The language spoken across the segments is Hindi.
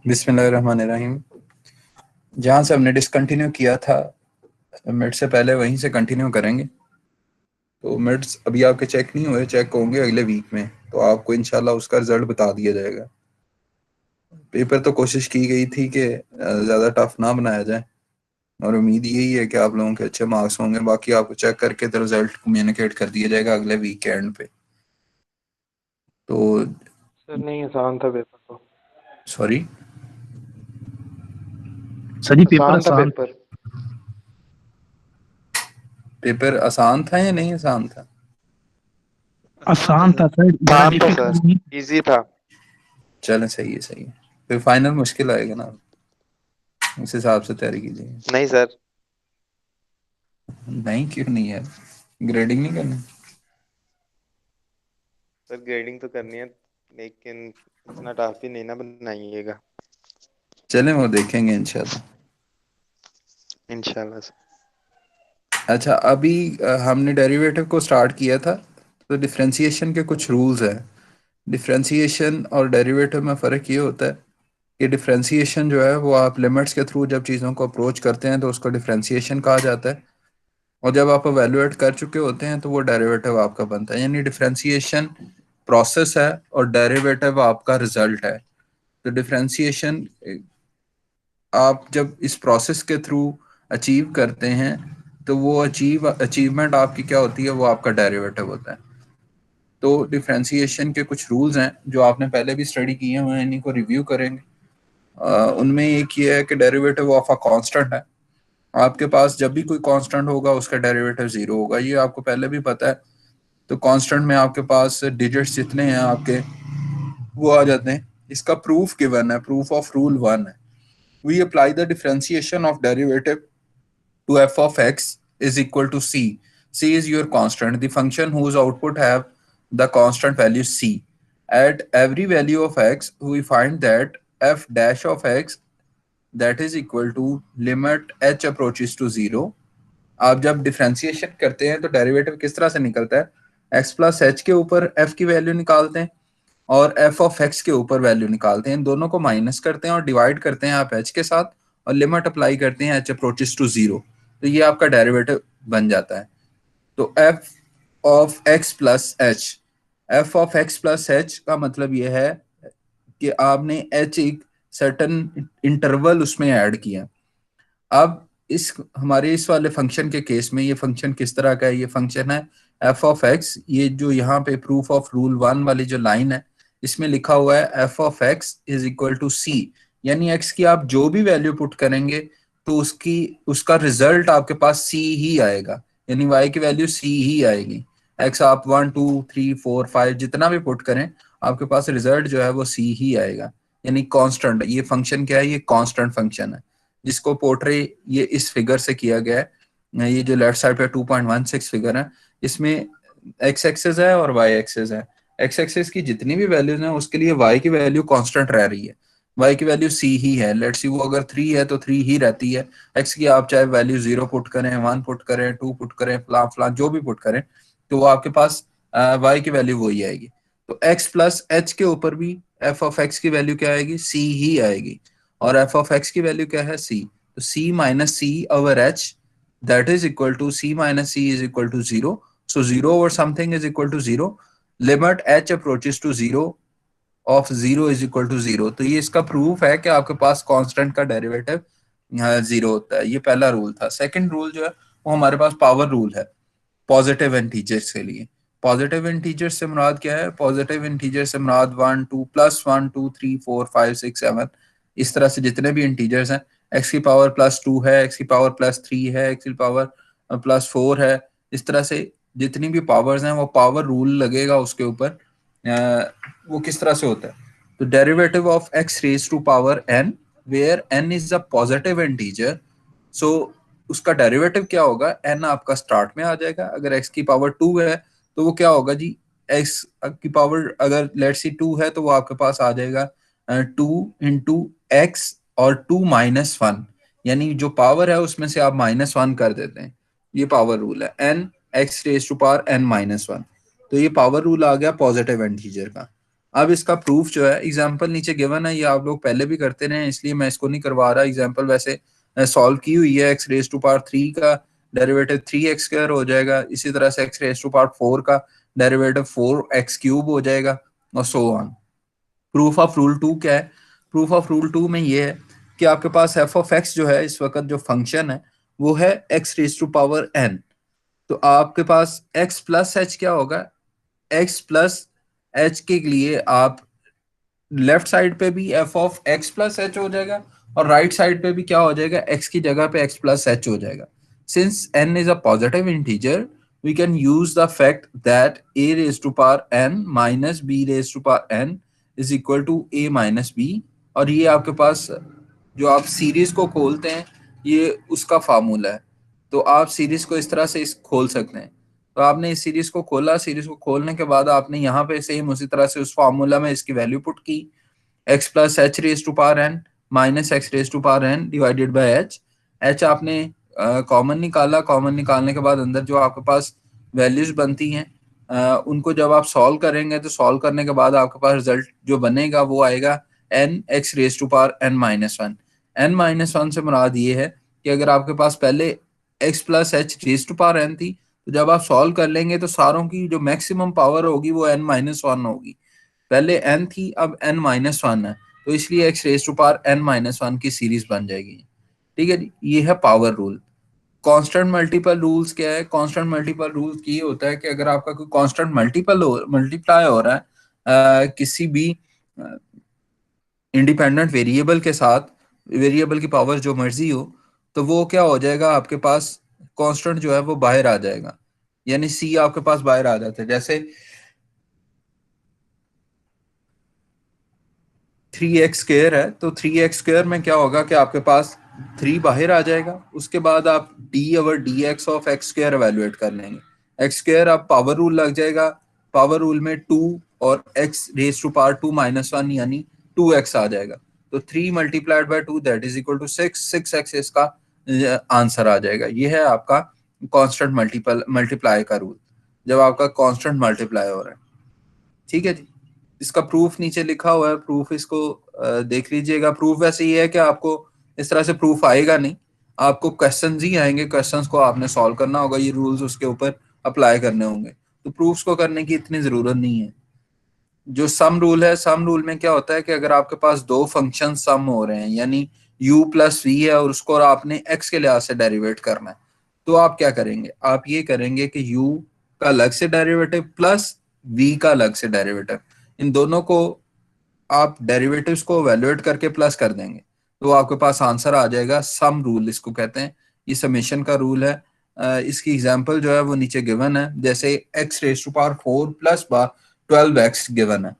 बिस्मिल्लाहिर्रहमानिर्रहीम। जहाँ से हमने डिसकंटिन्यू किया था मिड से पहले वहीं से कंटिन्यू करेंगे। तो मिड्स अभी आपके चेक नहीं हुए, चेक होंगे अगले वीक में, तो आपको इंशाल्लाह उसका रिजल्ट बता दिया जाएगा। पेपर तो कोशिश की गई थी कि ज़्यादा टफ ना बनाया जाए और उम्मीद यही है कि आप लोगों के अच्छे मार्क्स होंगे। बाकी आपको चेक करके तो रिजल्ट कम्युनिकेट कर दिया जाएगा अगले वीक के एंड पे। तो सर नहीं आसान था पेपर तो। सॉरी सर जी पेपर आसान था पेपर आसान था या नहीं आसान था? आसान था सर, ज़्यादा डिफिकल्ट नहीं। इजी था। चलें सही है सही है। फिर फाइनल मुश्किल आएगा ना, इस हिसाब से तैयारी कीजिए। नहीं सर, नहीं क्यों नहीं यार, ग्रेडिंग नहीं करनी? सर ग्रेडिंग तो करनी है लेकिन इतना टफ भी नहीं ना बनाइएगा। चलें वो देखेंगे इंशाल्लाह। इंशाल्लाह सर। अच्छा अभी हमने डेरिवेटिव को स्टार्ट किया था, तो डिफरेंशिएशन के कुछ रूल्स हैं। डिफरेंशिएशन और डेरिवेटिव में फ़र्क ये होता है कि डिफरेंशिएशन जो है वो आप लिमिट्स के थ्रू जब चीज़ों को अप्रोच करते हैं तो उसको डिफरेंशिएशन कहा जाता है, और जब आप एवेलुएट कर चुके होते हैं तो वो डेरिवेटिव आपका बनता है। यानी डिफरेंशिएशन प्रोसेस है और डेरिवेटिव आपका रिजल्ट है। तो डिफरेंशिएशन आप जब इस प्रोसेस के थ्रू अचीव करते हैं तो वो अचीवमेंट आपकी क्या होती है, वो आपका डेरिवेटिव होता है। तो डिफरेंशिएशन के कुछ रूल्स हैं जो आपने पहले भी स्टडी किए हुए हैं, इन्हीं को रिव्यू करेंगे। उनमें एक ये है कि डेरिवेटिव ऑफ अ कांस्टेंट है। आपके पास जब भी कोई कांस्टेंट होगा उसका डेरिवेटिव जीरो होगा, ये आपको पहले भी पता है। तो कांस्टेंट में आपके पास डिजिट्स जितने हैं आपके वो आ जाते हैं। इसका प्रूफ गिवन है, प्रूफ ऑफ रूल 1 है। We apply the differentiation of derivative to f of x is equal to c. C is your constant, the function whose output have the constant value c. At every value of x, we find that f dash of x that is equal to limit h approaches to 0. आप जब डिफ्रेंशिएशन करते हैं तो डेरिवेटिव किस तरह से निकलता है, x प्लस एच के ऊपर f की वैल्यू निकालते हैं और f ऑफ x के ऊपर वैल्यू निकालते हैं, इन दोनों को माइनस करते हैं और डिवाइड करते हैं आप h के साथ और लिमिट अप्लाई करते हैं h अप्रोचेस टू 0, तो ये आपका डेरिवेटिव बन जाता है। तो f of x plus H, f of x plus H का मतलब ये है कि आपने h एक सर्टन इंटरवल उसमें ऐड किया। अब इस हमारे इस वाले फंक्शन के केस में ये फंक्शन किस तरह का है, ये फंक्शन है f ऑफ x। ये जो यहाँ पे प्रूफ ऑफ रूल 1 वाली जो लाइन है इसमें लिखा हुआ है f of x is equal to c, यानी x की आप जो भी वैल्यू पुट करेंगे तो उसका रिजल्ट आपके पास c ही आएगा, यानी y की वैल्यू c ही आएगी। x आप 1 2 3 4 5 जितना भी पुट करें आपके पास रिजल्ट जो है वो c ही आएगा, यानी कांस्टेंट। ये फंक्शन क्या है, ये कांस्टेंट फंक्शन है जिसको पोर्ट्रे ये इस फिगर से किया गया है। ये जो लेफ्ट साइड पे 2.16 फिगर है, इसमें एक्स एक्सेस है और वाई एक्सेस है। एक्स एक्सेस की जितनी भी वैल्यूज हैं उसके लिए वाई की वैल्यू कांस्टेंट रह रही है, वाई की वैल्यू सी ही है। लेट्स सी वो अगर 3 है तो 3 ही रहती है। एक्स की आप चाहे वैल्यू 0 पुट करें, 1 पुट करें, 2 पुट करें, फलां फलां जो भी पुट करें तो वो आपके पास वाई की वैल्यू वही आएगी। तो एक्स प्लस एच के ऊपर भी एफ ऑफ एक्स की वैल्यू क्या आएगी, सी ही आएगी, और एफ ऑफ एक्स की वैल्यू क्या है, सी। तो C minus C over H that is equal to c minus c is equal to 0. So 0 over something is equal to 0. Limit h approaches to 0 of 0 is equal to 0. तो ये इसका प्रूफ है कि आपके पास कांस्टेंट का डेरिवेटिव यहाँ 0 होता है। ये पहला रूल था। सेकंड रूल जो है वो हमारे पास पावर रूल है पॉजिटिव इंटीजर्स के लिए। पॉजिटिव इंटीजर्स से मुराद क्या है, पॉजिटिव इंटीजर से मुराद 1 2 प्लस 1 2 3 4 5 6 7 इस तरह से जितने भी इंटीजर्स हैं, x की पावर +2 है, x की पावर +3 है, x की पावर +4 है, इस तरह से जितनी भी पावर्स हैं वो पावर रूल लगेगा उसके ऊपर। वो किस तरह से होता है, तो derivative of x raise to power n where n is a positive integer, so उसका डेरिवेटिव क्या होगा, n आपका स्टार्ट में आ जाएगा। अगर x की पावर 2 है तो वो क्या होगा जी, x की पावर अगर लेट्स सी 2 है तो वो आपके पास आ जाएगा 2 × x और 2 - 1, यानी जो पावर है उसमें से आप -1 कर देते हैं। ये पावर रूल है, n x raise to power n-1। तो ये पावर रूल आ गया पॉजिटिव इंटीजर का। अब इसका प्रूफ जो है, एग्जांपल नीचे गिवन है, ये आप लोग पहले भी करते रहे हैं इसलिए मैं इसको नहीं करवा रहा। एग्जांपल वैसे सॉल्व की हुई है, x रेज टू पावर 3 का डेरिवेटिव 3x² हो जाएगा, इसी तरह से x रेज टू पावर 4 का डेरिवेटिव 4x³ हो जाएगा, और so on. Proof of rule 2 क्या है, प्रूफ ऑफ रूल 2 में ये है कि आपके पास f ऑफ x जो है इस वक्त जो फंक्शन है वो है x raise to power n। तो आपके पास x प्लस h क्या होगा, x प्लस h के लिए आप लेफ्ट साइड पे भी f of x plus h हो जाएगा, और राइट साइड पे भी क्या हो जाएगा, x की जगह पे x प्लस h हो जाएगा। Since n is a positive integer, we can use the fact that a raised to power n minus b raised to power n is equal to a minus b। और ये आपके पास जो आप सीरीज को खोलते हैं ये उसका फार्मूला है। तो आप सीरीज को इस तरह से इस खोल सकते हैं। तो आपने इस सीरीज को खोला, सीरीज को खोलने के बाद आपने यहाँ पे सेम उसी तरह से उस फार्मूला में इसकी वैल्यू पुट की, x plus h raise to power n minus x raise to power n divided by h. H आपने कॉमन निकाला, कॉमन निकालने के बाद अंदर जो आपके पास वैल्यूज बनती हैं उनको जब आप सॉल्व करेंगे तो सॉल्व करने के बाद आपके पास रिजल्ट जो बनेगा वो आएगा n x raise to power n-1। n-1 से मुराद ये है कि अगर आपके पास पहले x plus h raise to power n थी, तो जब आप सॉल्व कर लेंगे तो सारों की जो मैक्सिमम पावर होगी वो n-1 होगी। पहले n थी, अब n-1 है, तो इसलिए x raise to power n-1 की सीरीज बन जाएगी। ठीक है जी, ये है power rule. Constant multiple rules क्या है, कांस्टेंट मल्टीपल रूल्स ये होता है कि अगर आपका कोई कांस्टेंट मल्टीप्लाई हो रहा है किसी भी इंडिपेंडेंट वेरिएबल के साथ, वेरिएबल की पावर जो मर्जी हो, तो वो क्या हो जाएगा, आपके पास कांस्टेंट जो है वो बाहर आ जाएगा, यानी c आपके पास बाहर आ जाता है। जैसे 3x² है, तो 3x² में क्या होगा कि आपके पास 3 बाहर आ जाएगा, उसके बाद आप d/dx ऑफ x² एवेल्युएट कर लेंगे। x² आप पावर रूल लग जाएगा, पावर रूल में 2 और x रेज टू पावर 2-1 यानी 2x आ जाएगा। तो 3 multiplied by 2 that is equal to 6x इसका आंसर आ जाएगा। ये है आपका कांस्टेंट मल्टीप्लाई का रूल, जब आपका कांस्टेंट मल्टीप्लाई हो रहा है। ठीक है जी, इसका प्रूफ नीचे लिखा हुआ है, प्रूफ इसको देख लीजिएगा। प्रूफ वैसे ये है कि आपको इस तरह से प्रूफ आएगा नहीं, आपको क्वेश्चंस ही आएंगे, क्वेश्चंस को आपने सॉल्व करना होगा, ये रूल्स उसके ऊपर अप्लाई करने होंगे। तो प्रूफ्स को करने की इतनी जरूरत नहीं है। जो सम रूल है, सम रूल में क्या होता है कि अगर आपके पास दो फंक्शन सम हो रहे हैं, यानी u प्लस वी है और उसको आपने x के लिहाज से डेरिवेट करना है, तो आप क्या करेंगे, आप ये करेंगे कि u का अलग से डेरिवेटिव प्लस v का अलग से डेरिवेटिव, इन दोनों को आप डेरिवेटिव्स को वैल्यूएट करके प्लस कर देंगे, तो आपके पास आंसर आ जाएगा। सम रूल इसको कहते हैं, ये समेशन का रूल है। इसकी एग्जांपल जो है वो नीचे गिवन है, जैसे x raise to power 4 plus 12x given है।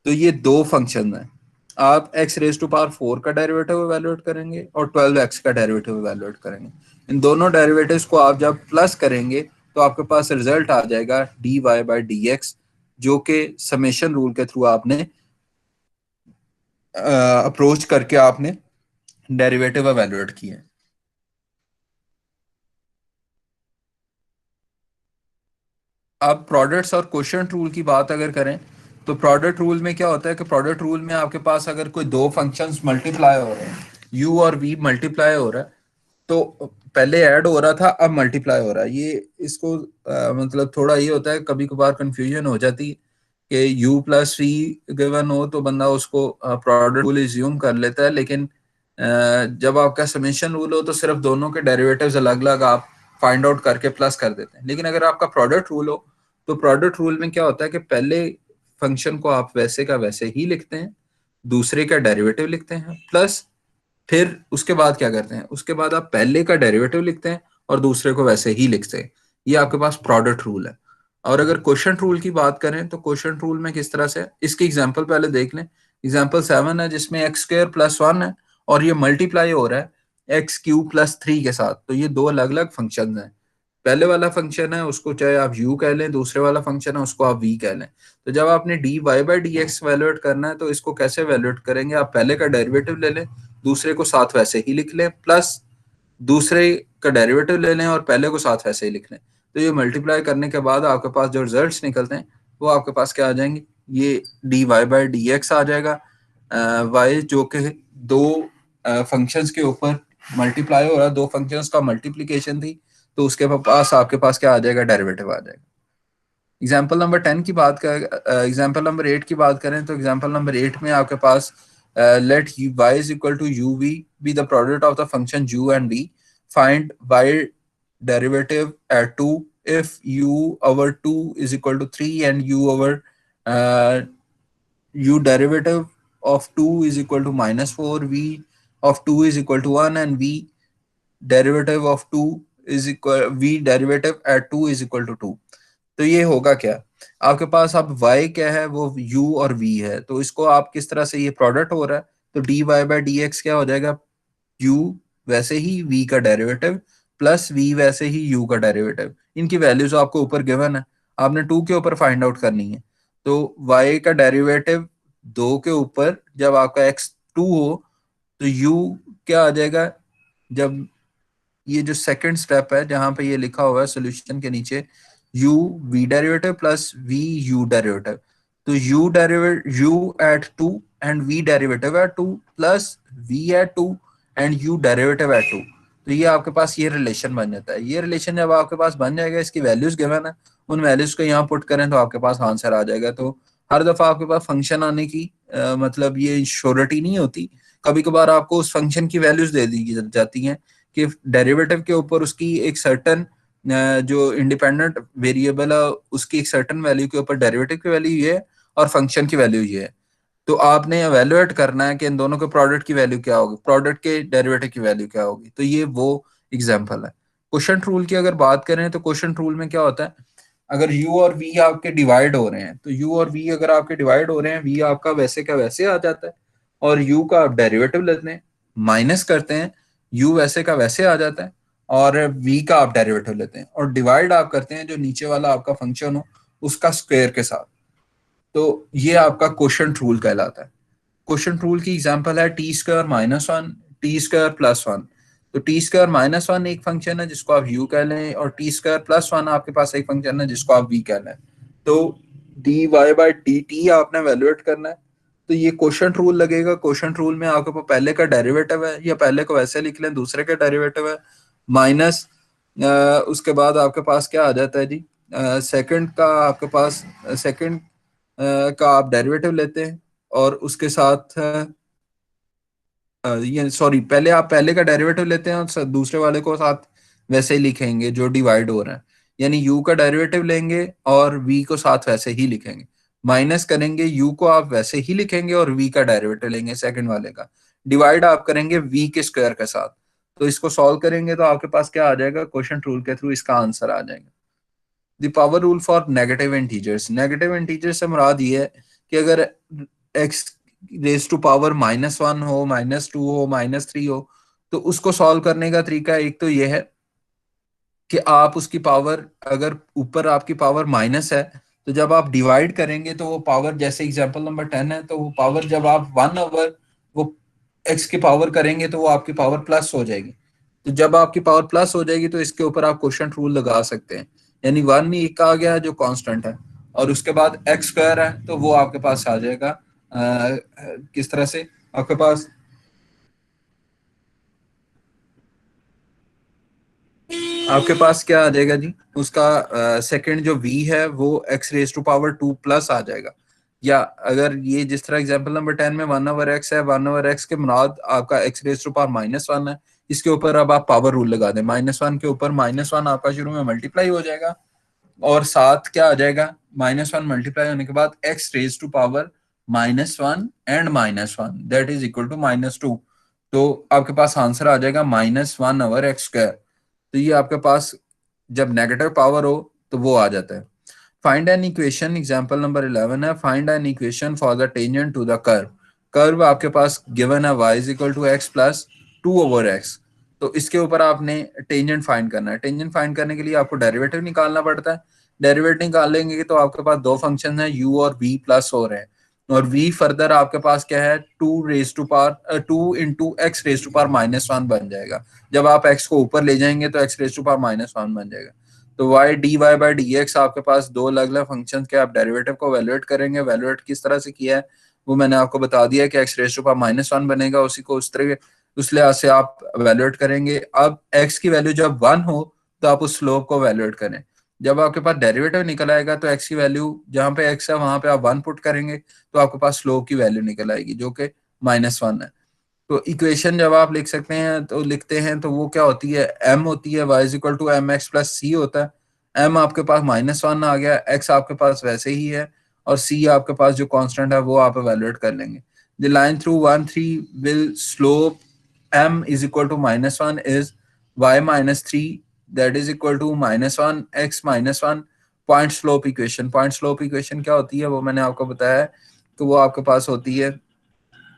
तो ये दो फंक्शन हैं, आप x रेज टू पावर 4 का डेरिवेटिव इवैल्यूएट करेंगे और 12x का डेरिवेटिव इवैल्यूएट करेंगे। इन दोनों डेरिवेटिव्स को आप जब प्लस करेंगे तो आपके पास रिजल्ट आ जाएगा dy/dx, जो कि समेशन रूल के थ्रू आपने अप्रोच करके आपने डेरिवेटिव इवैल्यूएट किए। अब प्रोडक्ट्स और क्वोशिएंट रूल की बात अगर करें तो प्रोडक्ट रूल में क्या होता है कि प्रोडक्ट रूल में आपके पास अगर कोई दो फंक्शंस मल्टीप्लाई हो रहे हैं, u और v मल्टीप्लाई हो रहा है, तो पहले ऐड हो रहा था अब मल्टीप्लाई हो रहा है। ये इसको मतलब थोड़ा ये होता है, कभी कभार कंफ्यूजन हो जाती है कि u प्लस वी गिवन हो तो बंदा उसको प्रोडक्ट रूल एज्यूम कर लेता है, लेकिन जब आपका समेशन रूल हो तो सिर्फ दोनों के डेरिवेटिव्स अलग अलग आप फाइंड आउट करके प्लस कर देते हैं। लेकिन अगर आपका प्रोडक्ट रूल हो तो प्रोडक्ट रूल में क्या होता है कि पहले फंक्शन को आप वैसे का वैसे ही लिखते हैं, दूसरे का डेरिवेटिव लिखते हैं, प्लस फिर उसके बाद क्या करते हैं, उसके बाद आप पहले का डेरिवेटिव लिखते हैं और दूसरे को वैसे ही लिखते हैं। ये आपके पास प्रोडक्ट रूल है। और अगर क्वोशंट रूल की बात करें तो क्वोशंट रूल में किस तरह से है, इसकी एग्जांपल पहले देख लें। एग्जांपल 7 है जिसमें एक्स स्क्वायर प्लस 1 है और ये मल्टीप्लाई हो रहा है एक्स क्यूब प्लस 3 के साथ। तो ये दो अलग अलग फंक्शन हैं। पहले वाला फंक्शन है उसको चाहे आप u कह लें, दूसरे वाला फंक्शन है उसको आप v कह लें। तो जब आपने dy by D x valuate करना है तो इसको कैसे वैल्यूएट करेंगे, आप पहले का डेरिवेटिव ले लें, दूसरे को साथ वैसे ही लिख लें, प्लस दूसरे का डेरिवेटिव ले लें और पहले को साथ वैसे ही लिख लें। तो ये मल्टीप्लाई करने के बाद आपके पास जो रिजल्ट्स निकलते हैं वो आपके पास क्या आ जाएंगे, ये dy बाई डी एक्स आ जाएगा। y जो कि दो फंक्शंस के ऊपर मल्टीप्लाई हो रहा है, दो फंक्शंस का मल्टीप्लीकेशन थी, तो उसके पास आपके पास क्या आ जाएगा, डेरिवेटिव आ जाएगा। एग्जाम्पल नंबर 10 की बात कर एग्जाम्पल नंबर 8 की बात करें तो एग्जाम्पल नंबर 8 में आपके पास let y is equal to U V be the product of the function u and v, find y derivative at 2 if u over 2 is equal to 3 and u over u derivative of 2 is equal to -4, v of 2 is equal to 1 and v derivative of 2 is equal v derivative at 2 is equal to 2। तो ये होगा क्या, आपके पास अब y क्या है, वो u और v है, तो इसको आप किस तरह से, ये प्रोडक्ट हो रहा है तो dy बाई डी एक्स क्या हो जाएगा, u वैसे ही v का डेरिवेटिव प्लस v वैसे ही u का डेरिवेटिव। इनकी वैल्यूज आपको ऊपर गिवन है, आपने 2 के ऊपर फाइंड आउट करनी है। तो y का डेरिवेटिव 2 के ऊपर जब आपका x 2 हो तो u क्या आ जाएगा, जब ये जो सेकंड स्टेप है जहां पे ये लिखा हुआ है सोल्यूशन के नीचे u v derivative plus v u derivative, तो u derivative u at 2 and v derivative at 2 plus v at 2 and u derivative at 2। तो ये आपके पास ये रिलेशन बन जाता है। ये रिलेशन जब आपके पास बन जाएगा, इसकी वैल्यूज गिवन है, उन वैल्यूज को यहाँ पुट करें तो आपके पास आंसर आ जाएगा। तो हर दफा आपके पास फंक्शन आने की मतलब ये श्योरिटी नहीं होती, कभी कभार आपको उस फंक्शन की वैल्यूज दे दी जाती हैं कि डेरिवेटिव के ऊपर उसकी एक सर्टन जो इंडिपेंडेंट वेरिएबल है उसकी एक सर्टन वैल्यू के ऊपर डेरिवेटिव की वैल्यू ये है और फंक्शन की वैल्यू ये है। तो आपने एवेलुएट करना है कि इन दोनों के प्रोडक्ट की वैल्यू क्या होगी, प्रोडक्ट के डेरिवेटिव की वैल्यू क्या होगी। तो ये वो एग्जांपल है। क्वोशंट रूल की अगर बात करें तो क्वोशंट रूल में क्या होता है, अगर u और v आपके डिवाइड हो रहे हैं तो u और v अगर आपके डिवाइड हो रहे हैं, v आपका वैसे का वैसे आ जाता है और u का आप डेरिवेटिव लेते हैं, माइनस करते हैं, u वैसे का वैसे आ जाता है और v का आप डेरिवेटिव लेते हैं और डिवाइड आप करते हैं जो नीचे वाला आपका फंक्शन हो उसका स्क्वायर के साथ। तो ये आपका क्वोशंट रूल कहलाता है। क्वोशंट रूल की एग्जांपल है T square minus 1, T square plus 1। तो टी स्क्वायर माइनस 1 एक फंक्शन है जिसको आप u कह लें और टी स्क्वायर प्लस 1 आपके पास एक फंक्शन है जिसको आप v कह लें। तो dy बाई डी टी आपने वैल्यूएट करना है, तो ये क्वोशंट रूल लगेगा। क्वोशंट रूल में आपके पास पहले का डेरिवेटिव है या पहले को वैसे लिख लें, दूसरे का डेरिवेटिव है माइनस उसके बाद आपके पास क्या आ जाता है जी, सेकंड का आपके पास सेकंड का आप डेरिवेटिव लेते हैं और उसके साथ ये सॉरी पहले आप पहले का डेरिवेटिव लेते हैं और दूसरे वाले को साथ वैसे ही लिखेंगे जो डिवाइड हो रहा है, यानी u का डेरिवेटिव लेंगे और v को साथ वैसे ही लिखेंगे, माइनस करेंगे u को आप वैसे ही लिखेंगे और v का डेरिवेटिव लेंगे सेकंड वाले का, डिवाइड आप करेंगे v के स्क्वायर के साथ। तो इसको सॉल्व करेंगे तो आपके पास क्या आ जाएगा, क्वोशंट रूल के थ्रू इसका आंसर आ जाएगा। The power rule for negative integers, negative integers से मुराद ये है कि अगर x रेज टू पावर -1 हो, -2 हो, -3 हो, तो उसको सॉल्व करने का तरीका एक तो ये है कि आप उसकी पावर, अगर ऊपर आपकी पावर माइनस है तो जब आप डिवाइड करेंगे तो वो पावर, जैसे एग्जांपल नंबर 10 है, तो वो पावर जब आप 1 ओवर वो x की पावर करेंगे तो वो आपकी पावर प्लस हो जाएगी। तो जब आपकी पावर प्लस हो जाएगी तो इसके ऊपर आप क्वोशंट रूल लगा सकते हैं, यानी 1 एक आ गया जो कांस्टेंट है और उसके बाद x स्क्वायर है तो वो आपके पास आ जाएगा किस तरह से, आपके पास क्या आ जाएगा जी, उसका सेकंड जो v है वो x raise to power 2 plus आ जाएगा। या अगर ये जिस तरह एग्जांपल नंबर 10 में 1 ओवर x है, 1 ओवर x के मुराद आपका x रेज टू पावर -1 है, इसके ऊपर अब आप पावर रूल लगा दें, -1 के ऊपर -1 आपका शुरू में मल्टीप्लाई हो जाएगा और साथ क्या आ जाएगा, -1 मल्टीप्लाई होने के बाद x raise to power -1 and -1 that is equal to -2। तो आपके पास आंसर आ जाएगा -1/x²। तो ये आपके पास जब नेगेटिव पावर हो तो वो आ जाता है। Find an equation, example number 11 है, find an equation for the tangent to the curve. Curve आपके पास गिवन है y is equal to x plus 2/x। तो इसके ऊपर आपने टेंजेंट फाइंड करना है। टेंजेंट फाइंड करने के लिए आपको डेरिवेटिव निकालना पड़ता है। डेरिवेटिव निकालेंगे तो आपके पास दो फंक्शन है u और v प्लस हो रहे हैं, और v फर्दर आपके पास क्या है 2 into x raise to power बन जाएगा। जब आप x को ऊपर ले जाएंगे तो x रेज टू पावर -1 बन जाएगा। तो y dy/dx आपके पास दो अलग अलग फंक्शन के आप डेरिवेटिव को वैल्यूएट करेंगे। वैल्यूएट किस तरह से किया है वो मैंने आपको बता दिया कि x रेज टू पावर -1 बनेगा, उसी को उस तरह उस लिहाज से आप वैल्यूएट करेंगे। अब x की वैल्यू जब 1 हो तो आप उस स्लोप को वैल्यूएट करें। जब आपके पास डेरिवेटिव निकल आएगा तो x की वैल्यू जहां पे x है वहां पे आप 1 पुट करेंगे तो आपके पास स्लोप की वैल्यू निकल आएगी जो कि -1 है। तो इक्वेशन जब आप लिख सकते हैं तो लिखते हैं तो वो क्या होती है, m होती है y is equal to mx plus c होता है। m आपके पास -1 आ गया, x आपके पास वैसे ही है, और c आपके पास जो कांस्टेंट है वो आप एवेलुएट कर लेंगे। The line through 1 3 will slope m is equal to -1 is y -3 that is equal to -1 x -1। Point slope equation, point slope equation क्या होती है वो मैंने आपको बताया है। तो वो आपके पास होती है,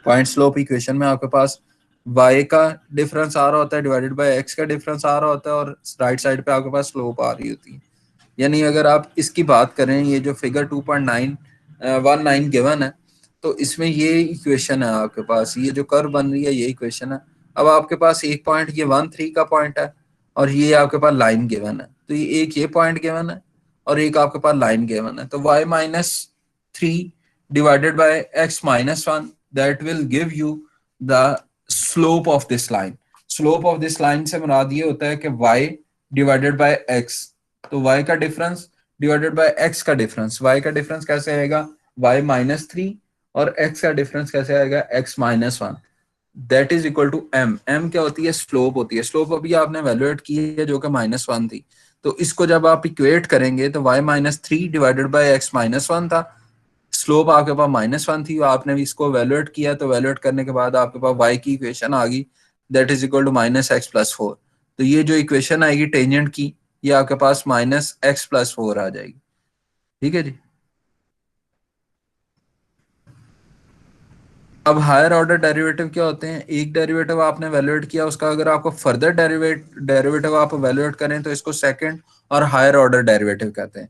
पॉइंट स्लोप इक्वेशन में आपके पास y का डिफरेंस आ रहा होता है डिवाइडेड बाय x का डिफरेंस आ रहा होता है, और राइट साइड पे आपके पास स्लोप आ रही होती है। यानी अगर आप इसकी बात करें, ये जो फिगर 2.919 गिवन है, तो इसमें ये इक्वेशन है आपके पास, ये जो कर्व बन रही है ये इक्वेशन है। अब आपके पास एक पॉइंट ये 1 3 का पॉइंट है, और ये आपके पास लाइन गिवन है। तो ये एक ये पॉइंट गिवन है और एक आपके पास लाइन गिवन है। तो y -3 divided by x -1 that will give you the slope of this line. Slope of this line से मुराद ये होता है कि y डिवाइडेड बाय x। तो y का डिफरेंस डिवाइडेड बाय x का डिफरेंस, y का डिफरेंस कैसे आएगा y -3, और x का डिफरेंस कैसे आएगा x -1, that is equal to m। m क्या होती है, स्लोप होती है। स्लोप अभी आपने वैल्यूएट की है जो कि -1 थी। तो इसको जब आप इक्वेट करेंगे तो y -3 डिवाइडेड बाय x -1 था, स्लोप आपके पास -1 थी, आपने इसको वैल्यूएट किया, तो वैल्यूएट करने के बाद आपके पास y की इक्वेशन आ गई that is equal to -x+4। तो ये जो इक्वेशन आएगी टेंजेंट की, ये आपके पास -x+4 आ जाएगी। ठीक है जी। अब हायर ऑर्डर डेरिवेटिव क्या होते हैं, एक डेरिवेटिव आपने वैल्यूएट किया, उसका अगर आपको फर्दर डेरिवेटिव आप वैल्यूएट करें तो इसको सेकंड और हायर ऑर्डर डेरिवेटिव कहते हैं।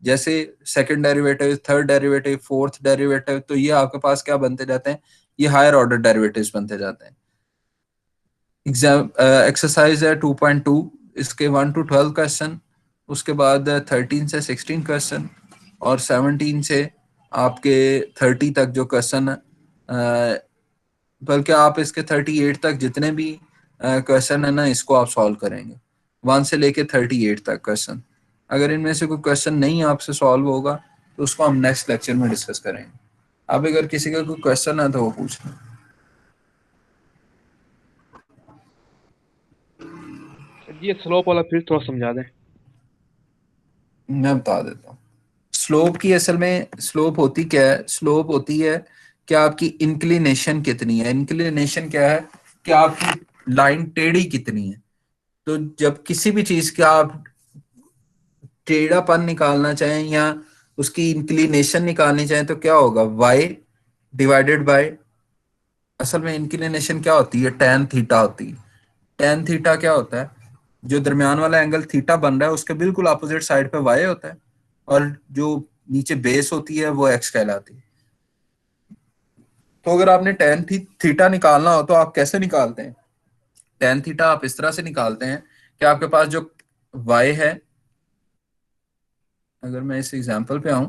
जैसे second derivative, third derivative, fourth derivative, तो ये आपके पास क्या बनते जाते हैं, ये हायर ऑर्डर डेरिवेटिव्स बनते जाते हैं। एग्जाम एक्सरसाइज है 2.2, इसके 1 to 12 क्वेश्चन, उसके बाद 13 से 16 क्वेश्चन, और 17 से आपके 30 तक जो क्वेश्चन है, बल्कि आप इसके 38 तक जितने भी क्वेश्चन है ना इसको आप सॉल्व करेंगे, 1 से लेके 38 तक क्वेश्चन। अगर इनमें से कोई क्वेश्चन नहीं आपसे सॉल्व होगा तो उसको हम नेक्स्ट लेक्चर में डिस्कस करेंगे। अब अगर किसी का कोई क्वेश्चन है तो वो पूछ लें। जी ये स्लोप वाला फिर थोड़ा समझा दें। मैं बता देता हूँ। स्लोप की असल में स्लोप होती क्या है, स्लोप होती है कि आपकी इंक्लिनेशन कितनी है। इंक्लिनेशन क्या है कि आपकी लाइन टेढ़ी कितनी है। तो जब किसी भी चीज का आप टेढ़ापन निकालना चाहें या उसकी इंक्लिनेशन निकालनी चाहें तो क्या होगा, y डिवाइडेड बाय, असल में इंक्लिनेशन क्या होती है, tan थीटा होती है। tan थीटा क्या होता है, जो दरमियान वाला एंगल थीटा बन रहा है उसके बिल्कुल अपोजिट साइड पे y होता है, और जो नीचे बेस होती है वो x कहलाती है। तो अगर आपने tan थीटा निकालना हो तो आप कैसे निकालते हैं, tan थीटा आप इस तरह से निकालते हैं कि आपके पास जो y है, अगर मैं इस एग्जांपल पे आऊं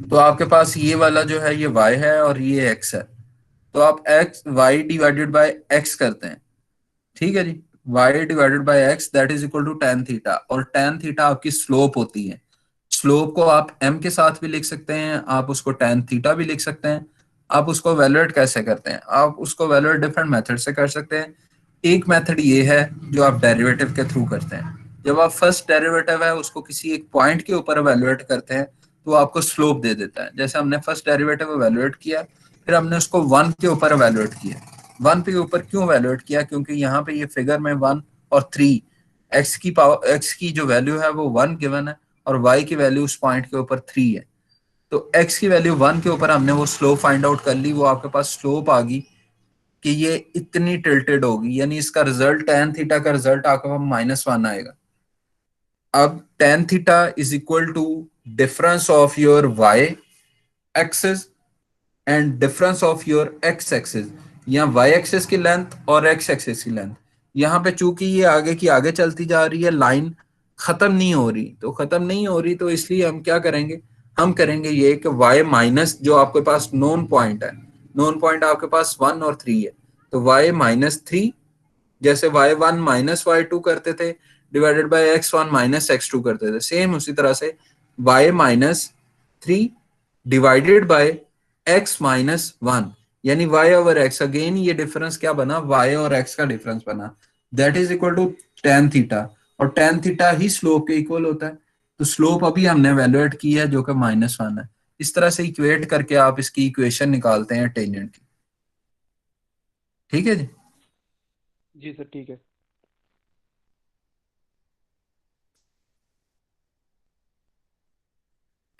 तो आपके पास ये वाला जो है ये y है और ये x है। तो आप x y divided by x करते हैं, ठीक है जी। y divided by x that is equal to tan theta, और tan थीटा आपकी स्लोप होती है। स्लोप को आप m के साथ भी लिख सकते हैं, आप उसको tan थीटा भी लिख सकते हैं। आप उसको वैल्यूएट कैसे करते हैं, आप उसको वैल्यूएट डिफरेंट मेथड से कर सकते हैं। एक मेथड ये है जो आप डेरिवेटिव के थ्रू करते हैं। जब आप फर्स्ट डेरिवेटिव है उसको किसी एक पॉइंट के ऊपर वैल्यूएट करते हैं तो वो आपको स्लोप दे देता है। जैसे हमने फर्स्ट डेरिवेटिव एवेलुएट किया, फिर हमने उसको 1 के ऊपर एवेलुएट किया। 1 के ऊपर क्यों एवेलुएट किया? क्योंकि यहाँ पे ये फिगर में 1 और 3, एक्स की जो वैल्यू है वो 1 गिवन है और वाई की वैल्यू उस पॉइंट के ऊपर 3 है। तो एक्स की वैल्यू 1 के ऊपर हमने वो स्लोप फाइंड आउट कर ली, वो आपके पास स्लोप आ गई कि ये इतनी टिल्टेड होगी, यानी इसका रिजल्ट tan थीटा का रिजल्ट आपके पास -1 आएगा। अब tan theta is equal to difference of your y axis and difference of your x axis, या y एक्सिस की लेंथ और x एक्सिस की लेंथ। यहाँ पे चूंकि ये आगे की आगे चलती जा रही है, लाइन खत्म नहीं हो रही, तो खत्म नहीं हो रही तो इसलिए हम क्या करेंगे, हम करेंगे ये कि y माइनस जो आपके पास नोन पॉइंट है, नोन पॉइंट आपके पास 1 और 3 है, तो y -3, जैसे y1 -y2 करते थे डिवाइडेड बाय x1 -x2 करते थे, सेम उसी तरह से y -3 डिवाइडेड बाय x -1, यानी y ओवर x, अगेन ये डिफरेंस क्या बना, y और x का डिफरेंस बना, that is equal to tan theta, और tan थीटा ही स्लोप के इक्वल होता है। तो स्लोप अभी हमने वैल्यूएट की है जो कि -1 है। इस तरह से इक्वेट करके आप इसकी इक्वेशन निकालते हैं टेंजेंट की। ठीक है जी। जी सर ठीक है।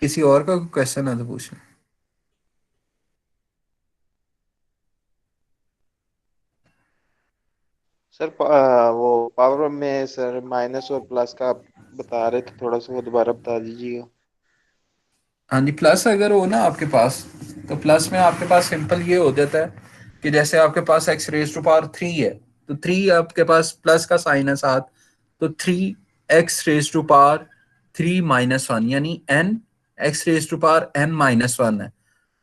किसी और का क्वेश्चन है तो पूछें। सर वो पावर में सर माइनस और प्लस का आप बता रहे थे, थोड़ा सा वो दोबारा बता दीजिएगा। हाँ जी, प्लस अगर हो ना आपके पास, तो प्लस में आपके पास सिंपल ये हो जाता है कि जैसे आपके पास x⁻³ है, तो 3 आपके पास प्लस का साइन है साथ, तो 3x⁻³ यानी n x⁻n-1 है।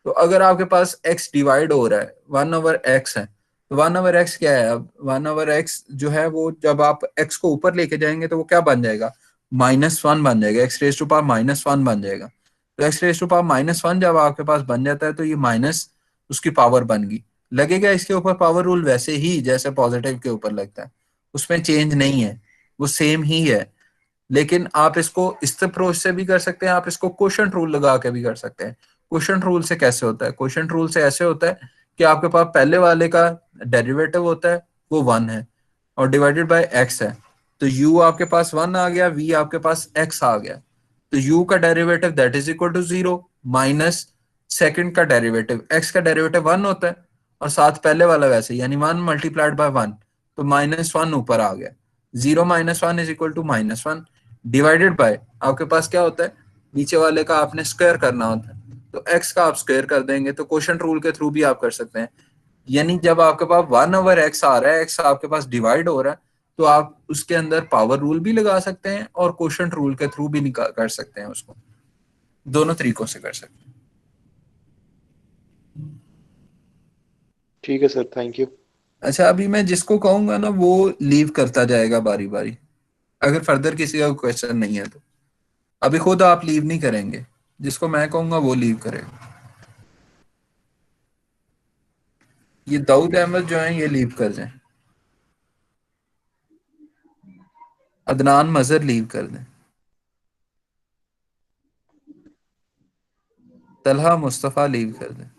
तो अगर आपके पास x डिवाइड हो रहा है 1/x है, तो 1/x क्या है, अब 1/x जो है वो जब आप x को ऊपर लेके जाएंगे तो वो क्या बन जाएगा, -1 बन जाएगा, x⁻⁻1 बन जाएगा। तो x⁻⁻1 जब आपके पास बन जाता है तो ये माइनस उसकी पावर बन गई, लगेगा इसके ऊपर पावर रूल वैसे ही जैसे पॉजिटिव के ऊपर लगता है, उसमें चेंज नहीं है, वो सेम ही है। लेकिन आप इसको इस अप्रोच से भी कर सकते हैं, आप इसको क्वोशंट रूल लगा के भी कर सकते हैं। क्वोशंट रूल से कैसे होता है, क्वोशंट रूल से ऐसे होता है कि आपके पास पहले वाले का डेरिवेटिव होता है वो 1 है और डिवाइडेड बाय x है, तो u आपके पास 1 आ गया, v आपके पास x आ गया, तो u का derivative that is equal to 0 minus second का डेरिवेटिव, x का डेरिवेटिव 1 होता है और साथ पहले वाला वैसे, यानी 1 मल्टीप्लाइड बाय 1, तो -1 ऊपर आ गया, 0 - 1 is equal to -1 divided by आपके पास क्या होता है, नीचे वाले का आपने स्क्वायर करना होता है, तो x का आप स्क्वायर कर देंगे, तो क्वोशंट रूल के थ्रू भी आप कर सकते हैं। यानी जब आपके पास 1/x आ रहा है, x आपके पास डिवाइड हो रहा है, तो आप उसके अंदर पावर रूल भी लगा सकते हैं और क्वोशंट रूल के थ्रू भी कर सकते हैं, उसको दोनों तरीकों से कर सकते हैं। ठीक है सर, थैंक यू। अच्छा, अभी मैं जिसको कहूंगा ना वो लीव करता जाएगा बारी बारी, अगर फर्दर किसी का क्वेश्चन नहीं है तो। अभी खुद आप लीव नहीं करेंगे, जिसको मैं कहूंगा वो लीव करेगा। ये दाऊद अहमद जो है ये लीव कर जाए, अदनान मजहर लीव कर दें, तलहा मुस्तफ़ा लीव कर दें,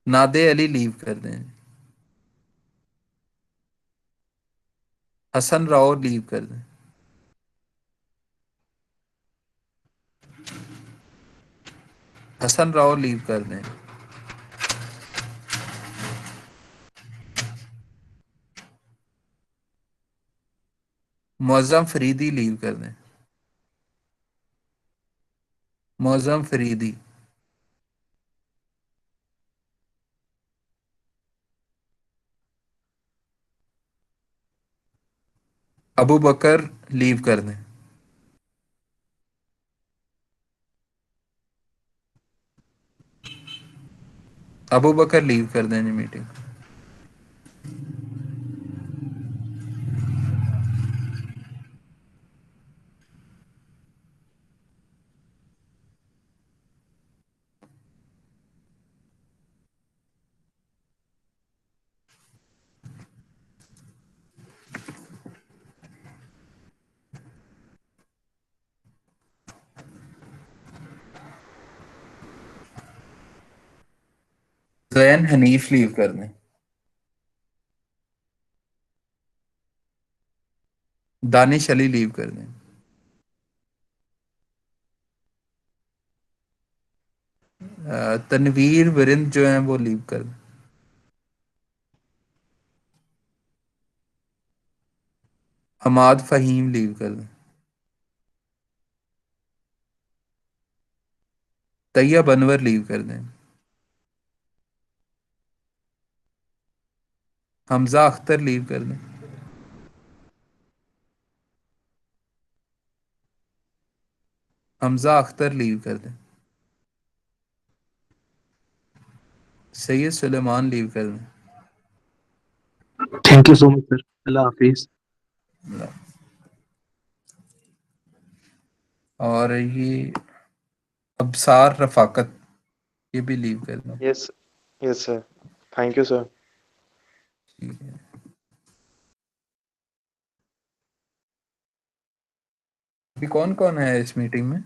नादे अली लीव कर दें, हसन राव लीव कर दें, हसन राव लीव कर दें, मुअज्जम फरीदी लीव कर दें, मुअज्जम फरीदी, अबू बकर लीव कर दें, अबू बकर लीव कर दें मीटिंग। जैन हनीफ लीव कर दें। दानिश अली लीव कर दें। तनवीर वरिंद जो है वो लीव कर दें। हमाद फहीम लीव कर दें। तैयब अनवर लीव कर दें। हमजा अख्तर लीव कर दें। हमजा अख्तर लीव कर दें। सैयद सुलेमान लीव कर दें। Thank you so much sir, Allah हाफिज। और ये अबसार रफाकत, ये भी लीव कर दें। Yes yes sir, thank you sir. ठीक है। अभी कौन कौन है इस मीटिंग में?